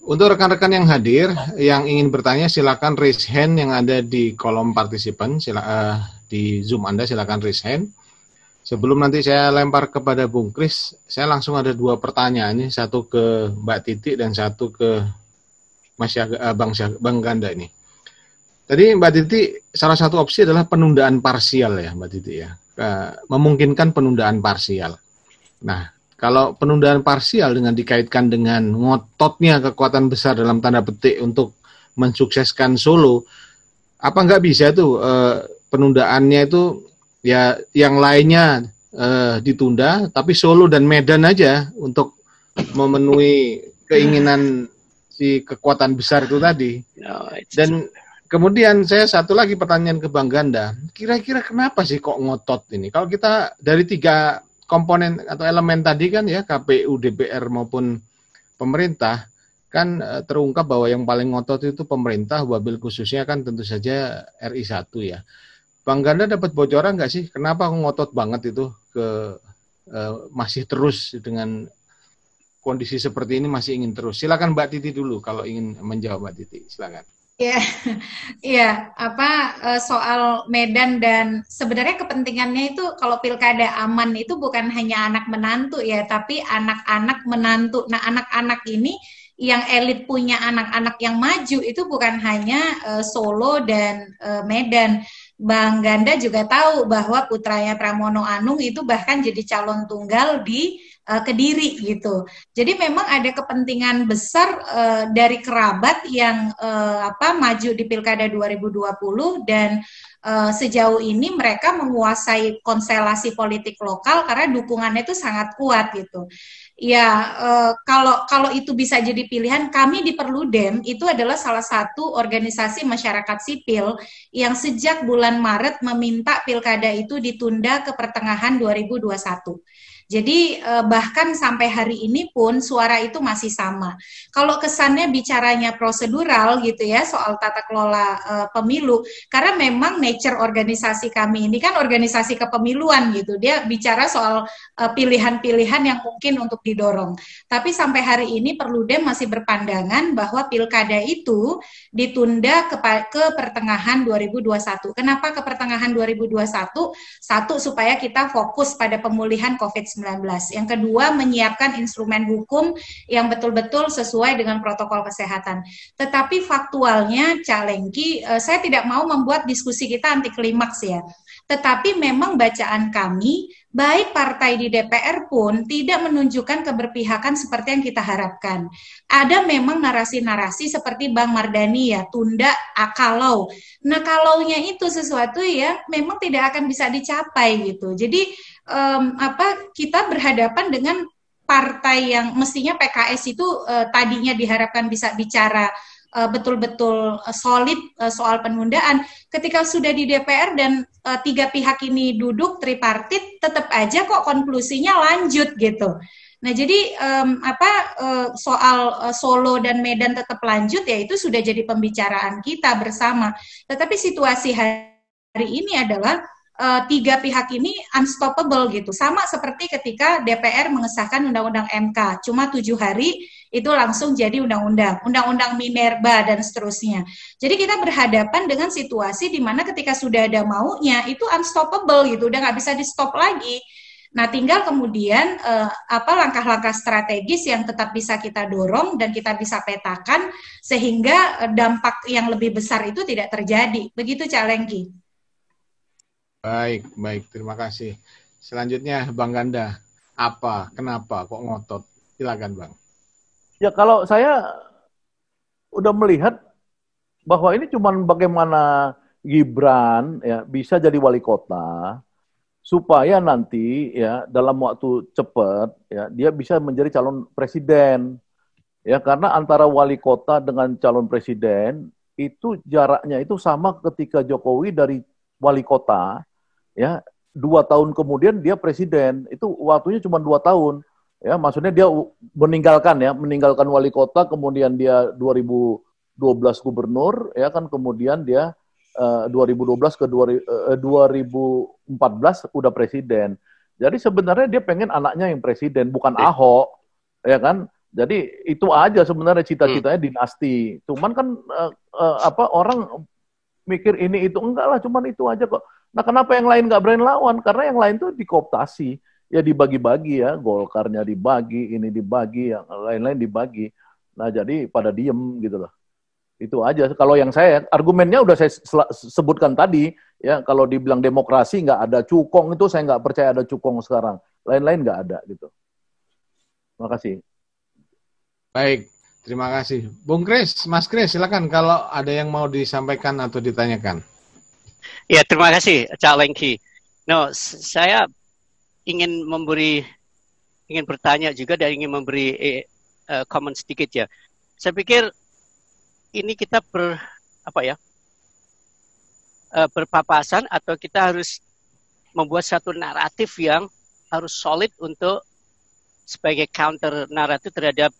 Untuk rekan-rekan yang hadir, yang ingin bertanya silakan raise hand yang ada di kolom partisipan, di Zoom Anda silakan raise hand. Sebelum nanti saya lempar kepada Bung Kris, saya langsung ada 2 pertanyaan nih, satu ke Mbak Titi dan satu ke Bang Ganda ini. Tadi Mbak Titi, salah satu opsi adalah penundaan parsial ya Mbak Titi ya, memungkinkan penundaan parsial. Nah, kalau penundaan parsial dengan dikaitkan dengan ngototnya kekuatan besar dalam tanda petik untuk mensukseskan Solo, apa nggak bisa tuh penundaannya itu ya yang lainnya ditunda, tapi Solo dan Medan aja untuk memenuhi keinginan si kekuatan besar itu tadi. Dan kemudian saya satu lagi pertanyaan ke Bang Ganda, kira-kira kenapa sih kok ngotot ini? Kalau kita dari 3 komponen atau elemen tadi kan ya, KPU, DPR maupun pemerintah, kan terungkap bahwa yang paling ngotot itu pemerintah, wabil khususnya kan tentu saja RI 1 ya. Bang Ganda dapat bocoran nggak sih kenapa ngotot banget itu masih terus dengan kondisi seperti ini masih ingin terus? Silakan Mbak Titi dulu kalau ingin menjawab Mbak Titi, silakan. Ya, ya, soal Medan dan sebenarnya kepentingannya itu kalau pilkada aman itu bukan hanya anak menantu ya, tapi anak-anak menantu. Nah, anak-anak ini yang elit punya anak-anak yang maju itu bukan hanya Solo dan Medan. Bang Ganda juga tahu bahwa putranya Pramono Anung itu bahkan jadi calon tunggal di Kediri gitu. Jadi memang ada kepentingan besar dari kerabat yang maju di Pilkada 2020 dan sejauh ini mereka menguasai konstelasi politik lokal karena dukungannya itu sangat kuat gitu. Ya, kalau itu bisa jadi pilihan, kami di Perludem itu adalah salah satu organisasi masyarakat sipil yang sejak bulan Maret meminta pilkada itu ditunda ke pertengahan 2021. Jadi bahkan sampai hari ini pun suara itu masih sama. Kalau kesannya bicaranya prosedural gitu ya soal tata kelola pemilu, karena memang nature organisasi kami ini kan organisasi kepemiluan gitu. Dia bicara soal pilihan-pilihan yang mungkin untuk didorong. Tapi sampai hari ini Perludem masih berpandangan bahwa pilkada itu ditunda ke pertengahan 2021. Kenapa ke pertengahan 2021? Satu, supaya kita fokus pada pemulihan COVID-19. Yang kedua, menyiapkan instrumen hukum yang betul-betul sesuai dengan protokol kesehatan. Tetapi faktualnya, Cak Lengki, saya tidak mau membuat diskusi kita anti klimaks ya. Tetapi memang bacaan kami, baik partai di DPR pun tidak menunjukkan keberpihakan seperti yang kita harapkan. Ada memang narasi-narasi seperti Bang Mardhani ya, tunda kalau. Nah, kalaunya itu sesuatu ya memang tidak akan bisa dicapai gitu. Jadi kita berhadapan dengan partai yang mestinya PKS itu tadinya diharapkan bisa bicara betul-betul solid soal penundaan. Ketika sudah di DPR dan 3 pihak ini duduk tripartit, tetap aja kok konklusinya lanjut gitu. Nah, jadi soal Solo dan Medan tetap lanjut ya itu sudah jadi pembicaraan kita bersama. Tetapi situasi hari ini adalah 3 pihak ini unstoppable gitu. Sama seperti ketika DPR mengesahkan Undang-Undang MK, cuma 7 hari itu langsung jadi undang-undang, Undang-Undang Minerba dan seterusnya. Jadi kita berhadapan dengan situasi di mana ketika sudah ada maunya itu unstoppable gitu, udah nggak bisa di stop lagi. Nah, tinggal kemudian langkah-langkah strategis yang tetap bisa kita dorong dan kita bisa petakan sehingga dampak yang lebih besar itu tidak terjadi. Begitu Cak Lengki. Baik, terima kasih. Selanjutnya Bang Ganda, kenapa kok ngotot? Silakan Bang. Ya kalau saya udah melihat bahwa ini cuma bagaimana Gibran ya bisa jadi wali kota supaya nanti ya dalam waktu cepat ya dia bisa menjadi calon presiden. Ya karena antara wali kota dengan calon presiden itu jaraknya itu sama ketika Jokowi dari wali kota ya 2 tahun kemudian dia presiden, itu waktunya cuma 2 tahun ya, maksudnya dia meninggalkan wali kota, kemudian dia 2012 gubernur ya kan, kemudian dia 2012 ke 2014 udah presiden. Jadi sebenarnya dia pengen anaknya yang presiden, bukan Ahok ya kan. Jadi itu aja sebenarnya cita-citanya dinasti. Cuman kan orang mikir ini itu enggak lah, cuman itu aja kok. Nah kenapa yang lain nggak berani lawan? Karena yang lain tuh dikooptasi, ya dibagi-bagi ya, Golkarnya dibagi, ini dibagi, yang lain-lain dibagi. Nah jadi pada diem gitu loh. Itu aja. Kalau yang saya, argumennya udah saya sebutkan tadi, ya kalau dibilang demokrasi nggak ada cukong itu saya nggak percaya ada cukong sekarang. Lain-lain nggak ada gitu. Terima kasih. Baik, terima kasih. Bung Kris, Mas Kris, silakan kalau ada yang mau disampaikan atau ditanyakan. Ya, terima kasih, Cak Lengki. No, saya ingin bertanya juga dan ingin memberi komen sedikit ya. Saya pikir ini kita berpapasan atau kita harus membuat satu naratif yang harus solid untuk sebagai counter naratif terhadap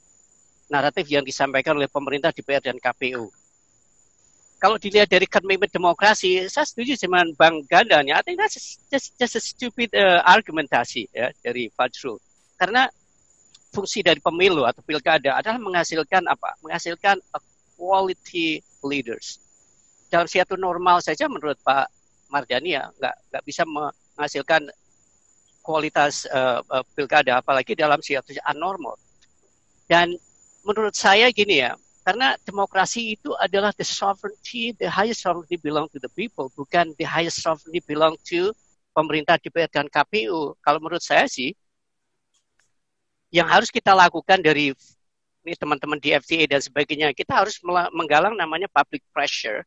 naratif yang disampaikan oleh pemerintah, DPR, dan KPU. Kalau dilihat dari komitmen demokrasi, saya setuju dengan Bang Gandan. I think that's just a stupid argumentasi ya dari Fajrul. Karena fungsi dari pemilu atau pilkada adalah menghasilkan apa? Menghasilkan quality leaders. Dalam suatu normal saja menurut Pak Mardhani ya nggak bisa menghasilkan kualitas pilkada, apalagi dalam situasi anormal. Dan menurut saya gini ya, karena demokrasi itu adalah the highest sovereignty belong to the people, bukan the highest sovereignty belong to pemerintah, DPR, dan KPU. Kalau menurut saya sih, yang harus kita lakukan dari ini teman-teman di FTA dan sebagainya, kita harus menggalang namanya public pressure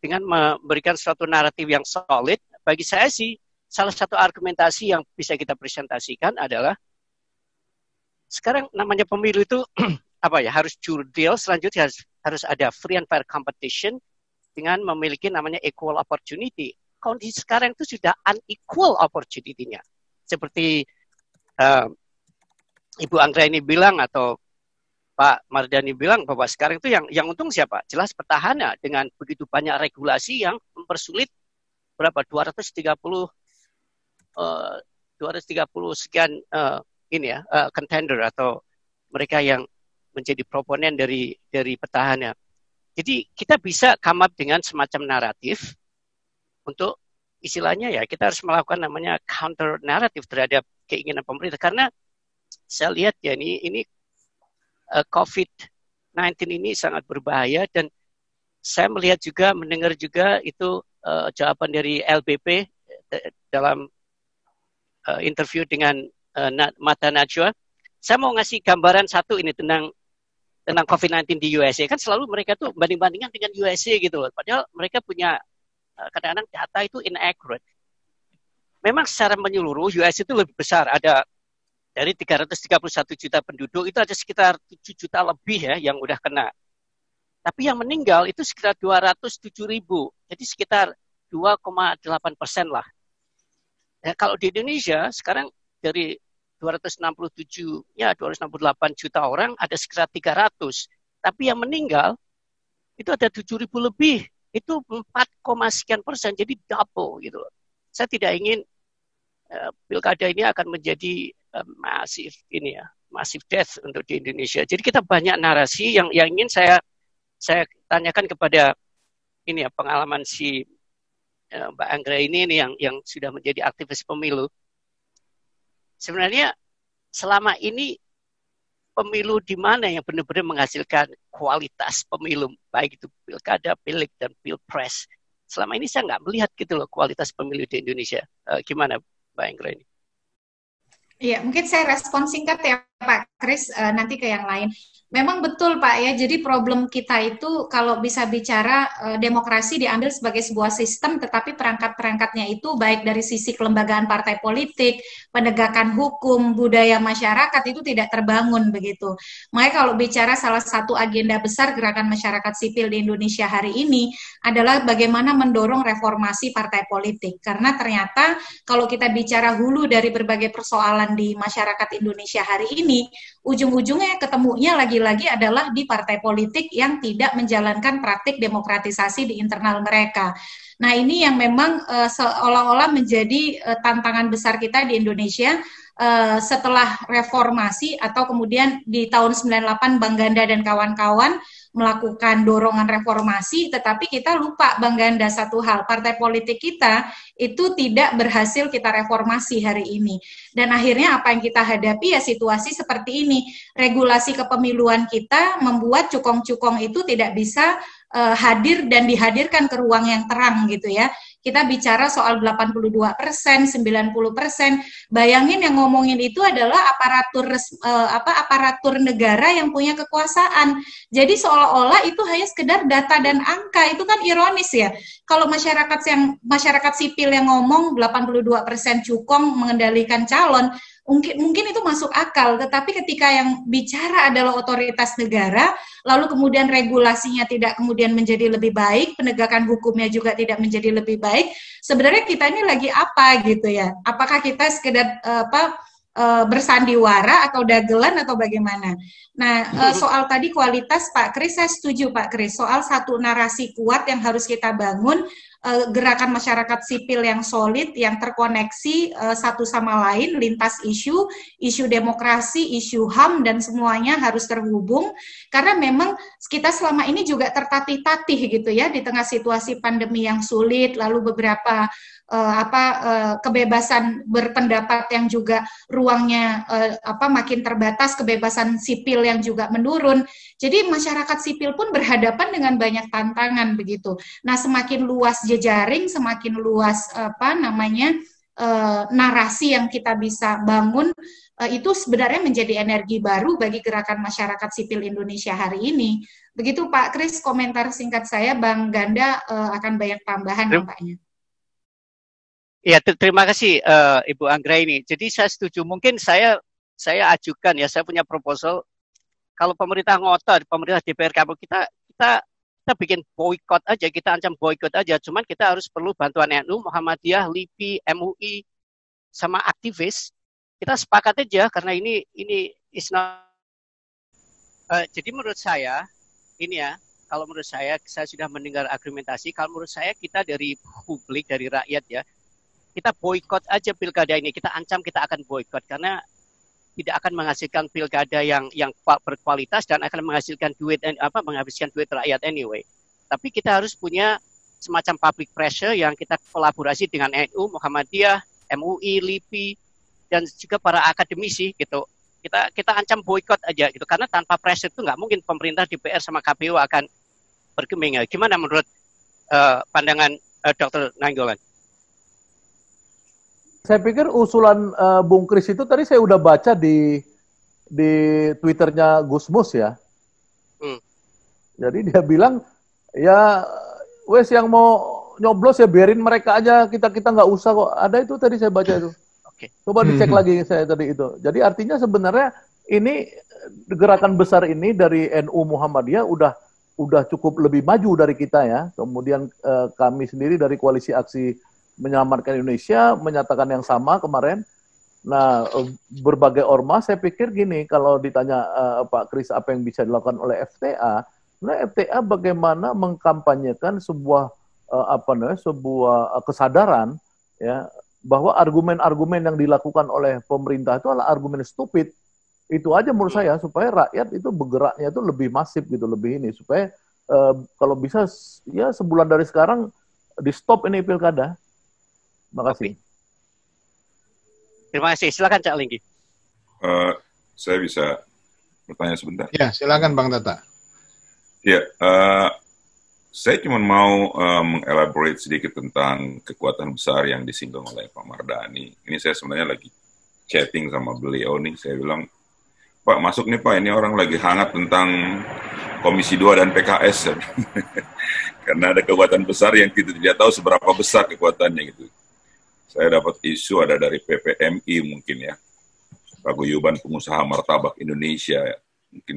dengan memberikan suatu naratif yang solid. Bagi saya sih, salah satu argumentasi yang bisa kita presentasikan adalah sekarang namanya pemilu itu harus jurdil, selanjutnya harus ada free and fair competition dengan memiliki namanya equal opportunity. Kondisi sekarang itu sudah unequal opportunity-nya. Seperti Ibu Anggra ini bilang atau Pak Mardhani bilang bahwa sekarang itu yang untung siapa? Jelas petahana dengan begitu banyak regulasi yang mempersulit 230 sekian contender atau mereka yang menjadi proponen dari petahana. Jadi kita bisa come up dengan semacam naratif untuk istilahnya ya kita harus melakukan namanya counter naratif terhadap keinginan pemerintah, karena saya lihat ya ini COVID-19 ini sangat berbahaya, dan saya mendengar juga itu jawaban dari LBP dalam interview dengan Mata Najwa. Saya mau ngasih gambaran satu ini tentang COVID-19 di USA. Kan selalu mereka tuh banding-bandingkan dengan USA gitu loh. Padahal mereka punya kadang-kadang data itu inaccurate. Memang secara menyeluruh US itu lebih besar. Ada dari 331 juta penduduk itu ada sekitar 7 juta lebih ya yang udah kena. Tapi yang meninggal itu sekitar 207 ribu. Jadi sekitar 2,8% lah. Ya, kalau di Indonesia sekarang dari 268 juta orang ada sekitar 300. Tapi yang meninggal itu ada 7.000 lebih. Itu 4, sekian persen. Jadi double gitu loh. Saya tidak ingin pilkada ini akan menjadi massive death untuk di Indonesia. Jadi kita banyak narasi yang ingin saya tanyakan kepada pengalaman si Mbak Anggra ini yang sudah menjadi aktivis pemilu. Sebenarnya selama ini pemilu di mana yang benar-benar menghasilkan kualitas pemilu, baik itu pilkada, pileg, dan pilpres. Selama ini saya nggak melihat gitu loh kualitas pemilu di Indonesia. Gimana Mbak Anggra ini? Iya, mungkin saya respon singkat ya Pak Kris, nanti ke yang lain. Memang betul Pak ya, jadi problem kita itu kalau bisa bicara demokrasi diambil sebagai sebuah sistem, tetapi perangkat-perangkatnya itu baik dari sisi kelembagaan partai politik, penegakan hukum, budaya masyarakat itu tidak terbangun begitu. Makanya kalau bicara salah satu agenda besar gerakan masyarakat sipil di Indonesia hari ini adalah bagaimana mendorong reformasi partai politik. Karena ternyata kalau kita bicara hulu dari berbagai persoalan di masyarakat Indonesia hari ini, ujung-ujungnya ketemunya lagi-lagi adalah di partai politik yang tidak menjalankan praktik demokratisasi di internal mereka. Nah ini yang memang seolah-olah menjadi tantangan besar kita di Indonesia, setelah reformasi atau kemudian di tahun 98 Bang Ganda dan kawan-kawan melakukan dorongan reformasi, tetapi kita lupa Bang Ganda satu hal, partai politik kita itu tidak berhasil kita reformasi hari ini. Dan akhirnya apa yang kita hadapi ya situasi seperti ini. Regulasi kepemiluan kita membuat cukong-cukong itu tidak bisa hadir dan dihadirkan ke ruang yang terang gitu ya. Kita bicara soal 82%, 90%. Bayangin yang ngomongin itu adalah aparatur negara yang punya kekuasaan. Jadi seolah-olah itu hanya sekedar data dan angka. Itu kan ironis ya. Kalau masyarakat sipil yang ngomong 82% cukong mengendalikan calon, mungkin itu masuk akal, tetapi ketika yang bicara adalah otoritas negara, lalu kemudian regulasinya tidak kemudian menjadi lebih baik, penegakan hukumnya juga tidak menjadi lebih baik, sebenarnya kita ini lagi apa gitu ya? Apakah kita sekedar bersandiwara atau dagelan atau bagaimana? Nah, soal tadi kualitas Pak Kris, saya setuju Pak Kris, soal satu narasi kuat yang harus kita bangun, gerakan masyarakat sipil yang solid, yang terkoneksi satu sama lain, lintas isu demokrasi, isu HAM, dan semuanya harus terhubung, karena memang kita selama ini juga tertatih-tatih gitu ya, di tengah situasi pandemi yang sulit, lalu beberapa kebebasan berpendapat yang juga ruangnya makin terbatas, kebebasan sipil yang juga menurun. Jadi masyarakat sipil pun berhadapan dengan banyak tantangan begitu. Nah, semakin luas jejaring, semakin luas narasi yang kita bisa bangun, itu sebenarnya menjadi energi baru bagi gerakan masyarakat sipil Indonesia hari ini. Begitu Pak Kris, komentar singkat saya. Bang Ganda akan banyak tambahan nampaknya. Ya, terima kasih Ibu Anggra ini. Jadi saya setuju. Mungkin saya ajukan ya, saya punya proposal. Kalau pemerintah ngotot, pemerintah DPR kamu kita bikin boykot aja, kita ancam boykot aja. Cuman kita harus perlu bantuan NU, Muhammadiyah, LIPI, MUI, sama aktivis. Kita sepakat aja karena ini is not. Jadi menurut saya ini ya, kalau menurut saya sudah mendengar argumentasi. Kalau menurut saya kita dari publik, dari rakyat ya, kita boykot aja pilkada ini. Kita ancam kita akan boykot karena tidak akan menghasilkan pilkada yang berkualitas dan akan menghasilkan menghabiskan duit rakyat anyway. Tapi kita harus punya semacam public pressure yang kita kolaborasi dengan NU, Muhammadiyah, MUI, LIPI, dan juga para akademisi gitu. Kita ancam boykot aja gitu karena tanpa pressure itu nggak mungkin pemerintah, DPR sama KPU akan bergeming. Gimana menurut pandangan Dr. Nainggolan? Saya pikir usulan Bung Kris itu tadi saya udah baca di Twitternya Gusmus ya. Jadi dia bilang ya wes yang mau nyoblos ya biarin mereka aja, kita nggak usah kok. Ada itu tadi saya baca itu. Okay. Coba dicek lagi saya tadi itu. Jadi artinya sebenarnya ini gerakan besar ini dari NU Muhammadiyah udah cukup lebih maju dari kita ya. Kemudian kami sendiri dari Koalisi Aksi Menyelamatkan Indonesia menyatakan yang sama kemarin. Nah, berbagai ormas saya pikir gini, kalau ditanya Pak Kris apa yang bisa dilakukan oleh FTA, nah FTA bagaimana mengkampanyekan sebuah sebuah kesadaran ya bahwa argumen-argumen yang dilakukan oleh pemerintah itu adalah argumen stupid. Itu aja menurut saya supaya rakyat itu bergeraknya itu lebih masif gitu, lebih ini supaya kalau bisa ya sebulan dari sekarang di stop ini pilkada. Terima kasih. Terima kasih. Silakan Cak Linggi. Saya bisa bertanya sebentar. Ya, silakan Bang Tata. Ya, saya cuma mau mengelaborate sedikit tentang kekuatan besar yang disinggung oleh Pak Mardhani. Ini saya sebenarnya lagi chatting sama beliau nih. Saya bilang, Pak masuk nih Pak, ini orang lagi hangat tentang Komisi 2 dan PKS. Karena ada kekuatan besar yang kita tidak tahu seberapa besar kekuatannya gitu. Saya dapat isu ada dari PPMI mungkin ya, Paguyuban Pengusaha Martabak Indonesia ya, mungkin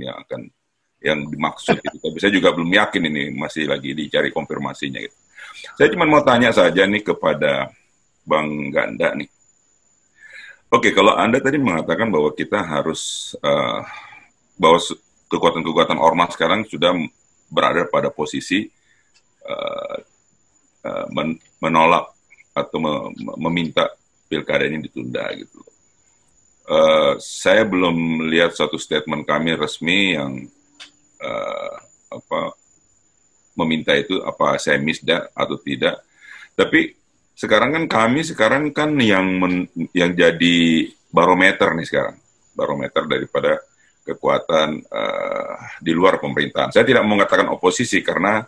yang dimaksud itu. Tapi saya juga belum yakin ini, masih lagi dicari konfirmasinya gitu. Saya cuma mau tanya saja nih kepada Bang Ganda nih. Oke, kalau Anda tadi mengatakan bahwa kita harus bahwa kekuatan-kekuatan ormas sekarang sudah berada pada posisi menolak atau meminta pilkada ini ditunda gitu. Saya belum lihat suatu statement kami resmi yang meminta itu, apa saya misda atau tidak. Tapi sekarang kan yang jadi barometer nih sekarang, barometer daripada kekuatan di luar pemerintahan. Saya tidak mengatakan oposisi karena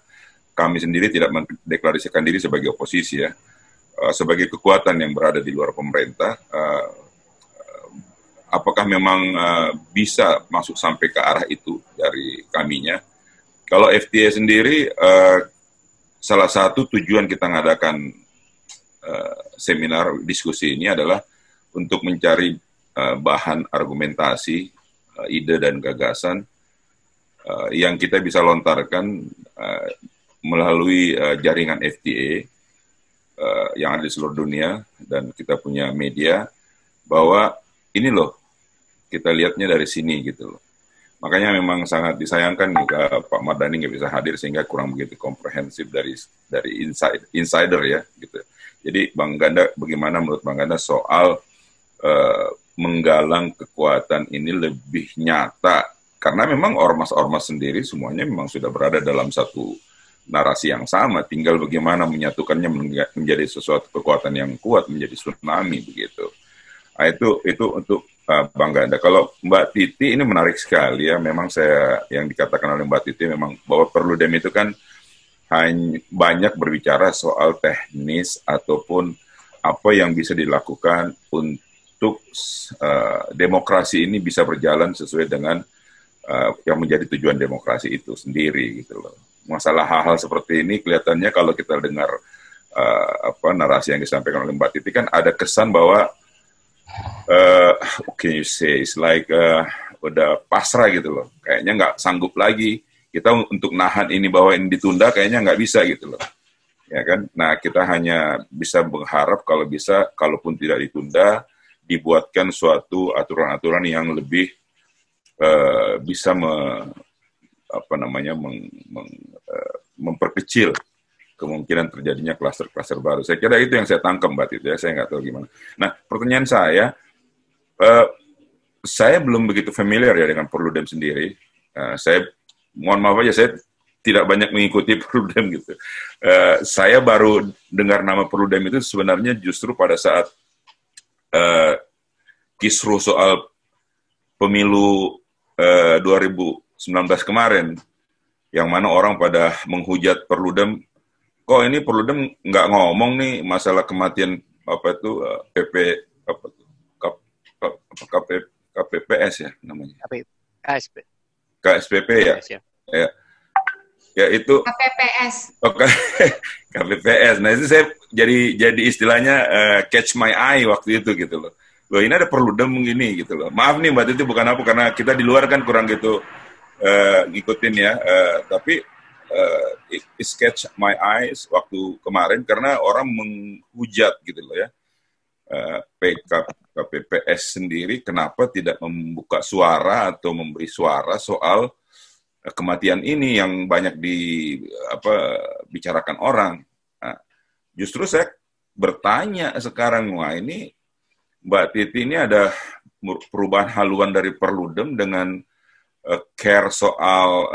kami sendiri tidak mendeklarasikan diri sebagai oposisi ya, sebagai kekuatan yang berada di luar pemerintah. Apakah memang bisa masuk sampai ke arah itu dari kaminya? Kalau FTA sendiri, salah satu tujuan kita mengadakan seminar diskusi ini adalah untuk mencari bahan argumentasi, ide dan gagasan yang kita bisa lontarkan melalui jaringan FTA yang ada di seluruh dunia, dan kita punya media bahwa ini loh, kita lihatnya dari sini gitu loh. Makanya memang sangat disayangkan nih Pak Mardhani nggak bisa hadir sehingga kurang begitu komprehensif dari insider ya gitu. Jadi Bang Ganda, bagaimana menurut Bang Ganda soal menggalang kekuatan ini lebih nyata? Karena memang ormas-ormas sendiri semuanya memang sudah berada dalam satu narasi yang sama, tinggal bagaimana menyatukannya menjadi sesuatu kekuatan yang kuat, menjadi tsunami begitu. Nah, itu untuk Bang Ganda. Kalau Mbak Titi ini menarik sekali ya. Memang yang dikatakan oleh Mbak Titi memang bahwa Perludem itu kan hanya banyak berbicara soal teknis ataupun apa yang bisa dilakukan untuk demokrasi ini bisa berjalan sesuai dengan yang menjadi tujuan demokrasi itu sendiri gitu loh. Masalah hal-hal seperti ini kelihatannya kalau kita dengar narasi yang disampaikan oleh Mbak Titi kan ada kesan bahwa what can you say? It's like udah pasrah gitu loh. Kayaknya nggak sanggup lagi kita untuk nahan ini bahwa ini ditunda, kayaknya nggak bisa gitu loh. Ya kan? Nah, kita hanya bisa berharap kalau bisa, kalaupun tidak ditunda, dibuatkan suatu aturan-aturan yang lebih bisa memperkecil kemungkinan terjadinya klaster-klaster baru. Saya kira itu yang saya tangkap, Mbak Titi. Saya nggak tahu gimana. Nah, pertanyaan saya belum begitu familiar ya dengan Perludem sendiri. Saya mohon maaf aja, saya tidak banyak mengikuti Perludem gitu. Saya baru dengar nama Perludem itu sebenarnya justru pada saat kisruh soal pemilu 2019 kemarin, yang mana orang pada menghujat Perludem. Kok ini Perludem nggak ngomong nih masalah kematian KPPS ya namanya. KSPP ya. Ya itu KPPS. KPPS. Nah itu saya jadi istilahnya catch my eye waktu itu gitu loh. Loh ini ada Perludem begini gitu loh. Maaf nih Mbak Titi bukan apa, karena kita di luar kan kurang gitu ngikutin ya. Tapi it catch my eyes waktu kemarin karena orang menghujat gitu loh ya. KPPS sendiri kenapa tidak membuka suara atau memberi suara soal kematian ini yang banyak dibicarakan orang. Nah, justru saya bertanya sekarang, wah ini Mbak Titi ini ada perubahan haluan dari Perludem dengan care soal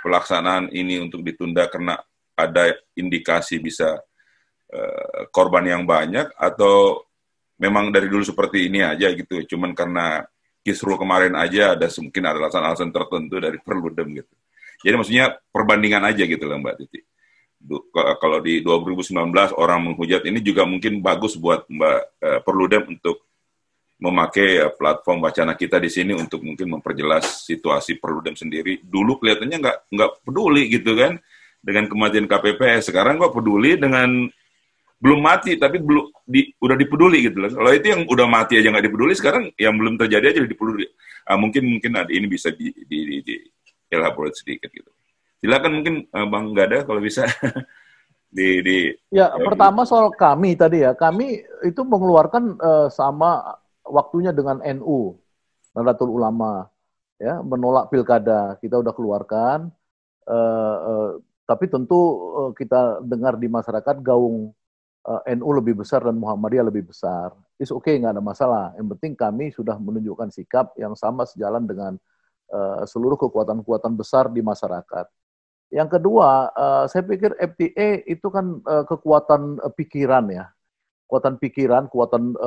pelaksanaan ini untuk ditunda karena ada indikasi bisa korban yang banyak, atau memang dari dulu seperti ini aja gitu, cuman karena kisruh kemarin aja mungkin ada alasan-alasan tertentu dari Perludem gitu. Jadi maksudnya perbandingan aja gitu lah Mbak Titi. Kalau di 2019 orang menghujat, ini juga mungkin bagus buat Mbak Perludem untuk memakai platform Wacana Kita di sini untuk mungkin memperjelas situasi Perludem sendiri. Dulu kelihatannya nggak peduli gitu kan dengan kematian KPPS. Sekarang kok peduli dengan belum mati tapi udah dipeduli gitu loh. Kalau itu yang udah mati aja nggak dipeduli, sekarang yang belum terjadi aja dipeduli. Mungkin ada ini bisa di elaborate sedikit gitu. Silakan mungkin Bang Gada kalau bisa. Pertama soal kami tadi ya, kami itu mengeluarkan sama waktunya dengan NU, Nahdlatul Ulama, ya, menolak pilkada. Kita udah keluarkan, tapi tentu kita dengar di masyarakat gaung NU lebih besar dan Muhammadiyah lebih besar. is okay, nggak ada masalah. Yang penting kami sudah menunjukkan sikap yang sama sejalan dengan seluruh kekuatan-kekuatan besar di masyarakat. Yang kedua, saya pikir FTA itu kan kekuatan pikiran ya, kekuatan pikiran, kekuatan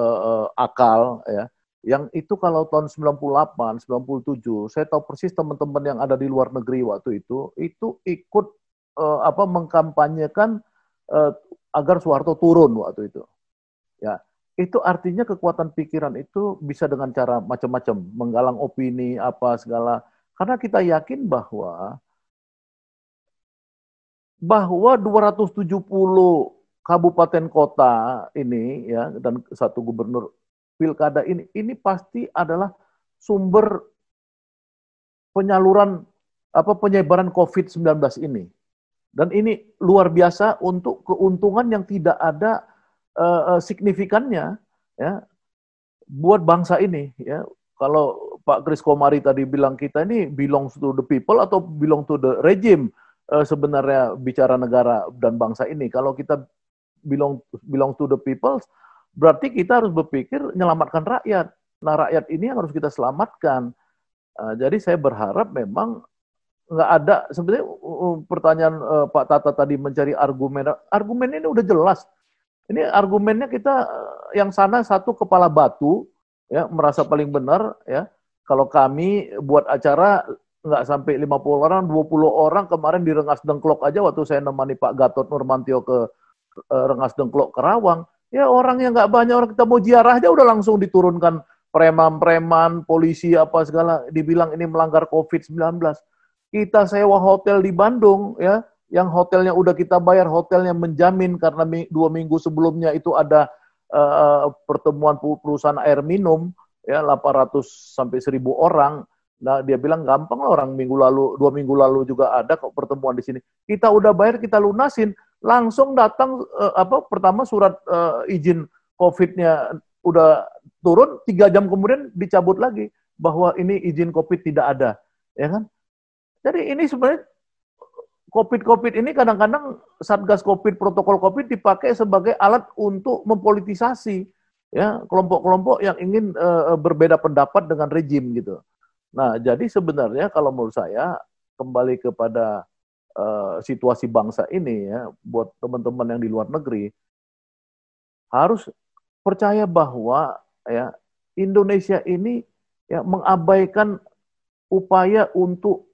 akal ya. Yang itu kalau tahun 98, 97, saya tahu persis teman-teman yang ada di luar negeri waktu itu ikut mengkampanyekan agar Soeharto turun waktu itu. Ya, itu artinya kekuatan pikiran itu bisa dengan cara macam-macam, menggalang opini apa segala. Karena kita yakin bahwa 270 kabupaten kota ini ya dan satu gubernur pilkada ini pasti adalah sumber penyaluran penyebaran COVID-19 ini. Dan ini luar biasa untuk keuntungan yang tidak ada signifikannya ya buat bangsa ini ya. Kalau Pak Kris Komari tadi bilang kita ini belongs to the people atau belong to the regime, sebenarnya bicara negara dan bangsa ini. Kalau kita belong to the people, berarti kita harus berpikir menyelamatkan rakyat. Nah, rakyat ini yang harus kita selamatkan. Jadi saya berharap memang nggak ada, sebenarnya pertanyaan Pak Tata tadi mencari argumen. Argumen ini udah jelas. Ini argumennya kita yang sana satu kepala batu, ya merasa paling benar. Ya kalau kami buat acara nggak sampai 50 orang, 20 orang kemarin di Rengas Dengklok aja waktu saya nemani Pak Gatot Nurmantio ke Rengas Dengklok Kerawang. Ya orang yang nggak banyak orang kita mau ziarah aja udah langsung diturunkan preman-preman, polisi apa segala, dibilang ini melanggar COVID-19. Kita sewa hotel di Bandung ya, yang hotelnya udah kita bayar, hotelnya menjamin karena 2 minggu sebelumnya itu ada pertemuan perusahaan air minum ya 800 sampai 1000 orang. Nah, dia bilang gampang lah, orang 2 minggu lalu juga ada kok pertemuan di sini. Kita udah bayar, kita lunasin. Langsung datang pertama surat izin COVID-nya udah turun, 3 jam kemudian dicabut lagi bahwa ini izin COVID tidak ada, ya kan? Jadi ini sebenarnya COVID ini kadang-kadang Satgas COVID, protokol COVID dipakai sebagai alat untuk mempolitisasi ya kelompok-kelompok yang ingin berbeda pendapat dengan rejim gitu. Nah, jadi sebenarnya kalau menurut saya kembali kepada situasi bangsa ini ya, buat teman-teman yang di luar negeri harus percaya bahwa ya Indonesia ini ya mengabaikan upaya untuk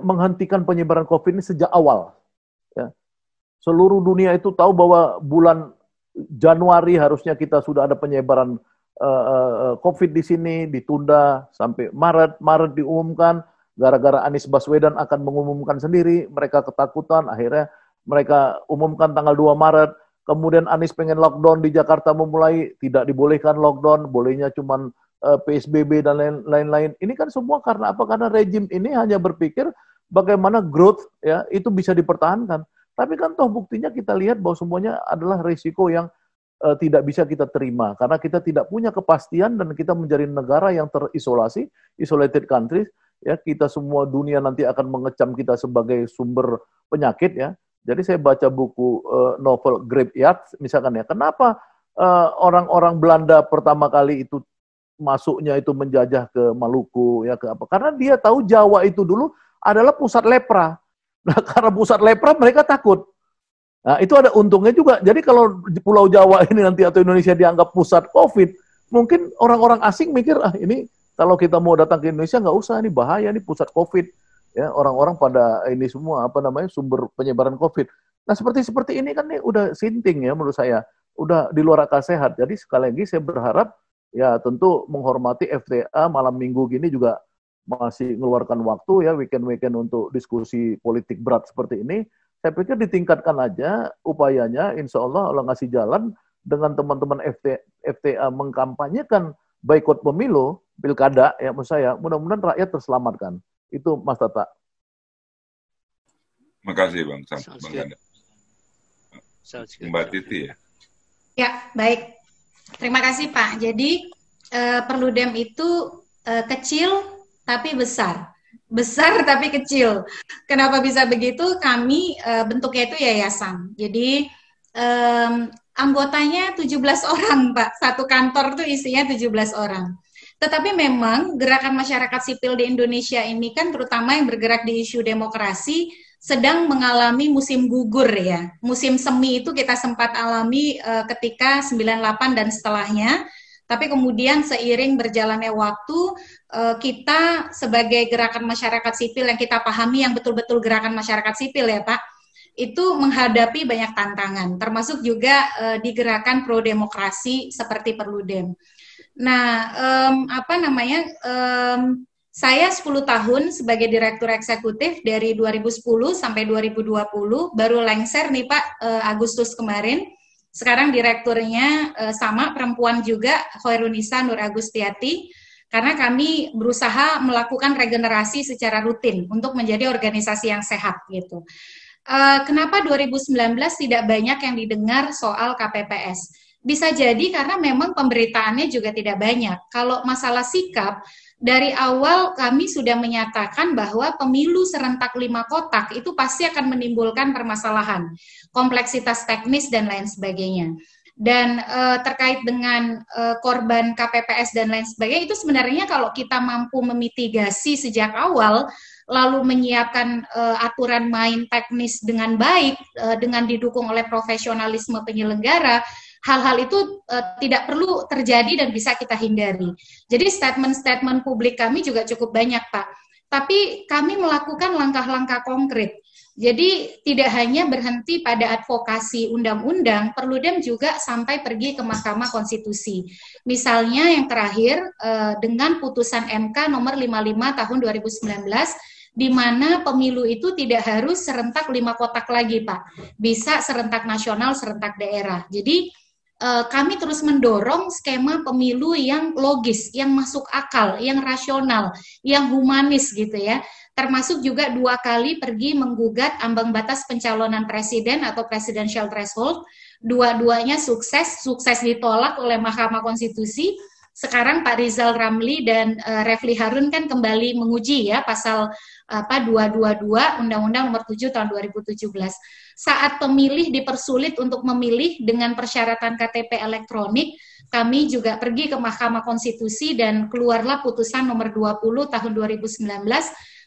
menghentikan penyebaran COVID ini sejak awal. Ya. Seluruh dunia itu tahu bahwa bulan Januari harusnya kita sudah ada penyebaran COVID di sini, ditunda sampai Maret diumumkan. Gara-gara Anies Baswedan akan mengumumkan sendiri, mereka ketakutan, akhirnya mereka umumkan tanggal 2 Maret, kemudian Anies pengen lockdown di Jakarta memulai, tidak dibolehkan lockdown, bolehnya cuma PSBB dan lain-lain. Ini kan semua karena apa? Karena rejim ini hanya berpikir bagaimana growth ya itu bisa dipertahankan. Tapi kan toh buktinya kita lihat bahwa semuanya adalah risiko yang tidak bisa kita terima, karena kita tidak punya kepastian dan kita menjadi negara yang terisolasi, isolated countries. Ya, kita semua dunia nanti akan mengecam kita sebagai sumber penyakit ya. Jadi saya baca buku novel Graveyard misalkan ya. Kenapa orang-orang Belanda pertama kali itu masuknya itu menjajah ke Maluku ya ke apa? Karena dia tahu Jawa itu dulu adalah pusat lepra. Nah, karena pusat lepra mereka takut. Nah, itu ada untungnya juga. Jadi kalau di Pulau Jawa ini nanti atau Indonesia dianggap pusat COVID, mungkin orang-orang asing mikir ini kalau kita mau datang ke Indonesia nggak usah, ini bahaya, ini pusat COVID. Ya, orang-orang pada ini semua sumber penyebaran COVID. Nah, seperti ini kan nih udah sinting ya menurut saya, udah di luar akal sehat. Jadi sekali lagi saya berharap ya tentu menghormati FTA malam minggu gini juga masih mengeluarkan waktu ya weekend untuk diskusi politik berat seperti ini. Saya pikir ditingkatkan aja upayanya, insya Allah ngasih jalan dengan teman-teman FTA mengkampanyekan boikot pemilu, pilkada, ya menurut saya, mudah-mudahan rakyat terselamatkan. Itu Mas Tata. Makasih Bang Ganda. Mbak Titi ya. Ya, baik. Terima kasih Pak. Jadi Perludem itu kecil tapi besar. Besar tapi kecil. Kenapa bisa begitu? Kami bentuknya itu yayasan. Jadi anggotanya 17 orang, Pak. Satu kantor tuh isinya 17 orang. Tetapi memang gerakan masyarakat sipil di Indonesia ini kan terutama yang bergerak di isu demokrasi sedang mengalami musim gugur ya. Musim semi itu kita sempat alami ketika 98 dan setelahnya. Tapi kemudian seiring berjalannya waktu, kita sebagai gerakan masyarakat sipil yang kita pahami yang betul-betul gerakan masyarakat sipil ya Pak, itu menghadapi banyak tantangan, termasuk juga di gerakan pro-demokrasi seperti Perludem. Nah, saya 10 tahun sebagai Direktur Eksekutif dari 2010 sampai 2020, baru lengser nih Pak Agustus kemarin. Sekarang direkturnya sama perempuan juga, Khairunisa Nur Agustiati, karena kami berusaha melakukan regenerasi secara rutin untuk menjadi organisasi yang sehat gitu. Kenapa 2019 tidak banyak yang didengar soal KPPS? Bisa jadi karena memang pemberitaannya juga tidak banyak. Kalau masalah sikap, dari awal kami sudah menyatakan bahwa pemilu serentak 5 kotak itu pasti akan menimbulkan permasalahan, kompleksitas teknis dan lain sebagainya. Dan terkait dengan korban KPPS dan lain sebagainya, itu sebenarnya kalau kita mampu memitigasi sejak awal, lalu menyiapkan aturan main teknis dengan baik, dengan didukung oleh profesionalisme penyelenggara, hal-hal itu tidak perlu terjadi dan bisa kita hindari. Jadi statement-statement publik kami juga cukup banyak, Pak. Tapi kami melakukan langkah-langkah konkret. Jadi tidak hanya berhenti pada advokasi undang-undang, Perludem juga sampai pergi ke Mahkamah Konstitusi. Misalnya yang terakhir dengan putusan MK nomor 55 tahun 2019, di mana pemilu itu tidak harus serentak 5 kotak lagi, Pak. Bisa serentak nasional, serentak daerah. Jadi kami terus mendorong skema pemilu yang logis, yang masuk akal, yang rasional, yang humanis gitu ya. Termasuk juga 2 kali pergi menggugat ambang batas pencalonan presiden atau presidential threshold. Dua-duanya sukses ditolak oleh Mahkamah Konstitusi. Sekarang Pak Rizal Ramli dan Refli Harun kan kembali menguji ya pasal 222 Undang-Undang Nomor 7 Tahun 2017. Saat pemilih dipersulit untuk memilih dengan persyaratan KTP elektronik, kami juga pergi ke Mahkamah Konstitusi dan keluarlah putusan nomor 20 tahun 2019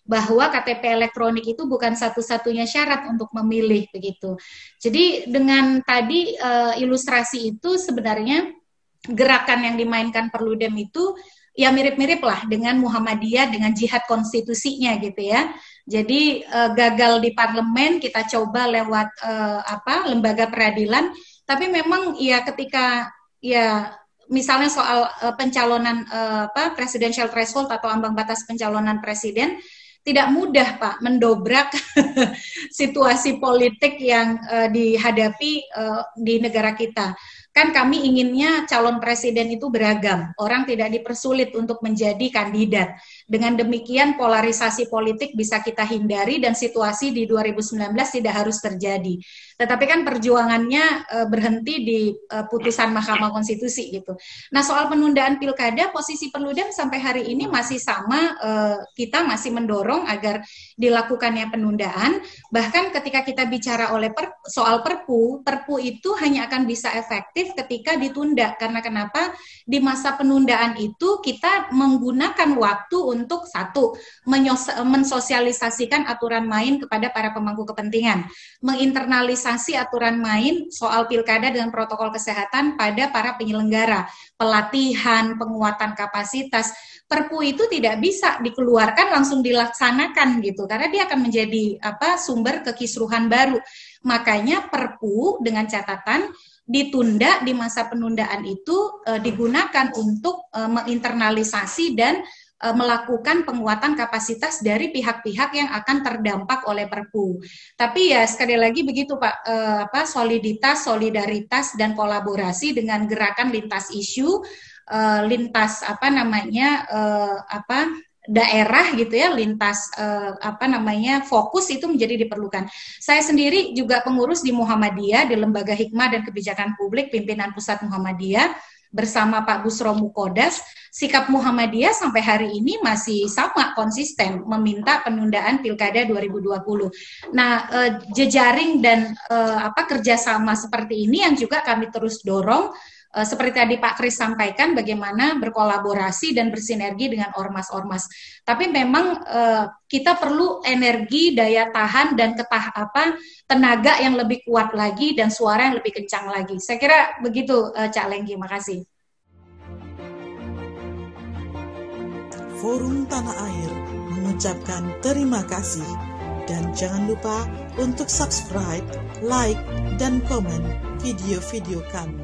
bahwa KTP elektronik itu bukan satu-satunya syarat untuk memilih begitu. Jadi dengan tadi ilustrasi itu sebenarnya gerakan yang dimainkan Perludem itu ya mirip-mirip lah dengan Muhammadiyah, dengan jihad konstitusinya gitu ya. Jadi gagal di parlemen, kita coba lewat lembaga peradilan, tapi memang ya ketika ya misalnya soal pencalonan presidential threshold atau ambang batas pencalonan presiden, tidak mudah Pak mendobrak situasi politik yang dihadapi di negara kita. Kan kami inginnya calon presiden itu beragam, orang tidak dipersulit untuk menjadi kandidat. Dengan demikian polarisasi politik bisa kita hindari dan situasi di 2019 tidak harus terjadi. Tetapi kan perjuangannya berhenti di putusan Mahkamah Konstitusi gitu. Nah soal penundaan pilkada, posisi Perludem sampai hari ini masih sama, kita masih mendorong agar dilakukannya penundaan. Bahkan ketika kita bicara soal Perpu itu hanya akan bisa efektif ketika ditunda. Karena kenapa? Di masa penundaan itu kita menggunakan waktu untuk satu, mensosialisasikan aturan main kepada para pemangku kepentingan, menginternalisasi aturan main soal pilkada dengan protokol kesehatan pada para penyelenggara, pelatihan, penguatan kapasitas. Perpu itu tidak bisa dikeluarkan langsung dilaksanakan gitu, karena dia akan menjadi sumber kekisruhan baru. Makanya Perpu dengan catatan ditunda di masa penundaan itu digunakan untuk menginternalisasi dan melakukan penguatan kapasitas dari pihak-pihak yang akan terdampak oleh Perpu. Tapi ya sekali lagi begitu Pak, soliditas, solidaritas dan kolaborasi dengan gerakan lintas isu, lintas daerah gitu ya, lintas fokus itu menjadi diperlukan. Saya sendiri juga pengurus di Muhammadiyah, di Lembaga Hikmah dan Kebijakan Publik pimpinan Pusat Muhammadiyah bersama Pak Busro Mukodas. sikap Muhammadiyah sampai hari ini masih sama konsisten meminta penundaan Pilkada 2020. Nah, jejaring dan kerjasama seperti ini yang juga kami terus dorong. Seperti tadi Pak Kris sampaikan, bagaimana berkolaborasi dan bersinergi dengan ormas-ormas. Tapi memang kita perlu energi, daya tahan, dan tenaga yang lebih kuat lagi dan suara yang lebih kencang lagi. Saya kira begitu, Cak Lenggi. Makasih. Forum Tanah Air mengucapkan terima kasih. Dan jangan lupa untuk subscribe, like, dan komen video-video kami.